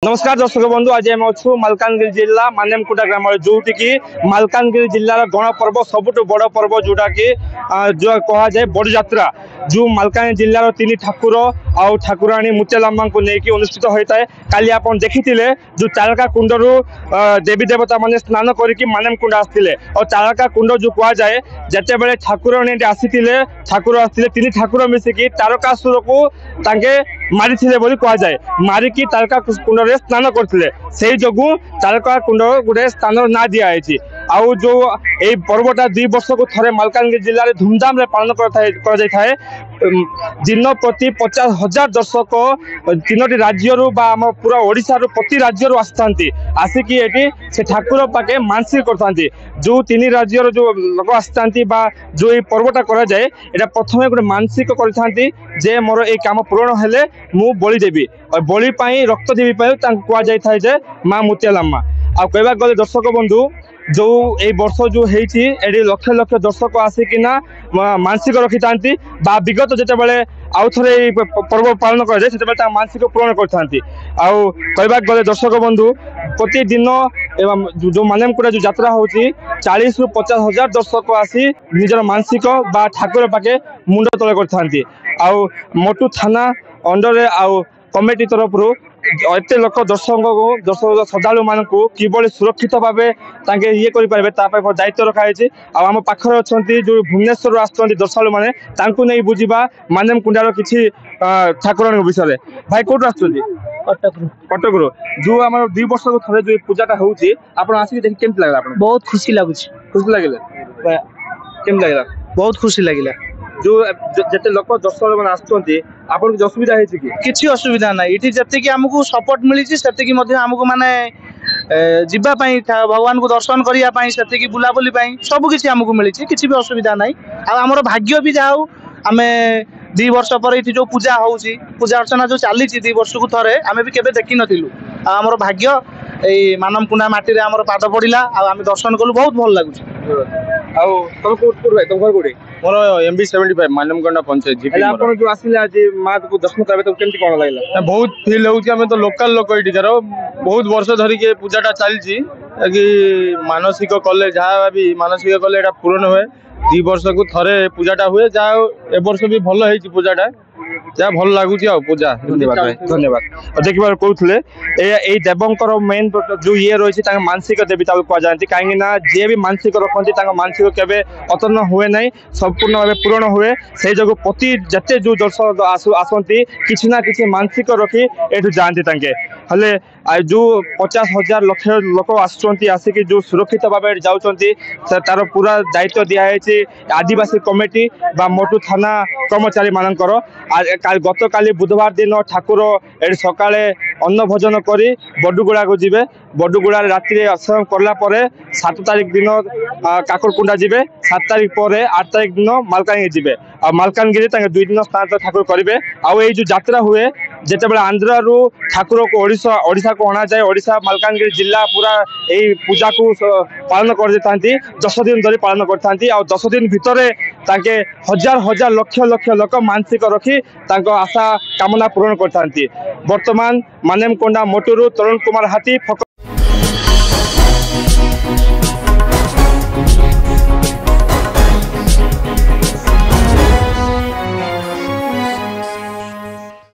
नमस्कार दर्शक बंधु आज आम अच्छु मालकानगिरी जिला मानेमकुटा ग्राम जोटि की मालकानगिरी जिलार गणपर्व सबुठ बड़ पर्व जोटा कि जो कह जाए बड़ यात्रा जो मालकानगिरी जिलार तीन ठाकुर आउ ठाकुराणी मुत्यालाम्मा को लेकिन अनुष्ठित होता है। काली आप देखी जो चारका कुंडर देवी देवता मैंने स्नान करके मानेमकुंड आसते और चारका कुंड जो कह जाए जिते बड़े ठाकुराणी आसी ठाकुर आसते तीन ठाकुर मिसिकी तारकासुर को मारी कह जाए मारिकी तारका कुंड में स्नान करते से जो तारका कुंड गोटे स्थान ना दिखाई आउ जो ये पर्वटा 2 वर्ष को थे मालकानगिरी जिले में धूमधाम पालन कर दिन प्रति 50,000 दर्शक 3टी राज्य आम पूरा ओडिशा प्रति राज्य आसती आसिकी ये से ठाकुर पाखे मानसिक करते जो 3 राज्यर जो लोक आसती जो ये पर्वटा कर जाए यहाँ प्रथम गोटे मानसिक करे मोर ये कम पूरण हेले मु बलि देवी और बलि रक्त देवी कह जाए माँ मुत्यालाम्मा आ कहवा गले दर्शक बंधु जो ये वर्ष जो होती लक्ष लक्ष दर्शक आसिकिना मानसिक रखी था विगत जिते आउ थे पर्व पालन कर मानसिक पूरण करते कहवा गले दर्शक बंधु प्रतिदिन जो मानेमकुटा जो यात्रा होती 40 ରୁ 50,000 दर्शक आसी निजर मानसिक बा ठाकुर पाखे मुंड तले करते मोटू थाना अंडर आउ कमिटी तरफ एत लोक दर्शक श्रद्धालु मान किभली सुरक्षित भाव ये करेंगे दायित्व रखाई आम पाखर अच्छा जो भुवनेश्वर आसुँच दर्शक मैंने नहीं बुझा मानेमकुंडार किसी ठाकुर विषय भाई कौट आस कटक जो आम 2 वर्ष को थे जो पूजाटा होती आसिक देख केमती लगे बहुत खुशी लगुच खुशी लगे केमती लगे बहुत खुशी लगे जो जिते लोक दर्शक मैंने आसुँच आपन की असुविधा है किसी असुविधा ना ये जी आमको सपोर्ट मिली से आमको माने जीवाई भगवान को दर्शन करने से बुलाबुली सब किसी आमको मिली किसी भी असुविधा ना आमर भाग्य भी जाऊ आम 2 वर्ष पर ये जो पूजा होची पूजा अर्चना जो चली 2 वर्ष को थे आम भी केवे देखी नथिलु आमर भाग्य ये मानमकुंडा माटी रे आमर पाद पड़िला आम दर्शन कलु बहुत भल लगुच मोर MB 75 मानेमकुंडा पंचायत आपन जो आसिले आज मां को दर्शन करबे तो केमती कोन लागला बहुत फील होउची हमें तो लोकल लोक एटिकार बहुत वर्ष धरी के पूजाटा चलची कि मानसिक कले जहाँ भी मानसिक कले एटा पूर्ण हुए 2 वर्ष को थरे पूजाटा हुए जहाँ ए वर्ष भी भल है पूजाटा जहाँ भल लगुच पूजा धन्यवाद देखिए कहते देवंकर मेन जो ये रही मानसिक देवता कह जाती कहीं जी भी मानसिक रखती मानसिक केवे अतन्न हुए ना संपूर्ण भाव पूरण हुए से जो प्रति जिते जो दर्शक आसती किसी ना कि मानसिक रखी ये जाती हेले जो 50,000 लक्ष लोक आसिक जो सुरक्षित भाव जाऊँगी तार पूरा दायित्व दिखाई आदिवासी कमिटी बा मोटू थाना कर्मचारी मानकर गत काली बुधवार दिन ठाकुर ये सकाले अन्न भोजन कर बडुगुड़ा को जीवे बडुगुड़ा राति आश्रम कलापर 7 तारिख दिन काकरकुंडा जीवे 7 तारिख पर 8 तारिख दिन मालकानगिरी जीवे और मालकानगिरी 2 दिन स्थानांतर ठाकुर करेंगे आउ ये जो यात्रा हुए जिते बड़े आंध्र रू ठाकुर को ओडिशा को अणा जाए ओडिशा मालकानगिरी जिला पूरा यही पूजा को पालन कर 10 दिन धरी पालन करते 10 दिन भितर हजार हजार लक्ष लक्ष लोक मानसिक रखी आशा कामना पूरण करते। वर्तमान मानेमकुंडा मोटूरू तरुण कुमार हाथी।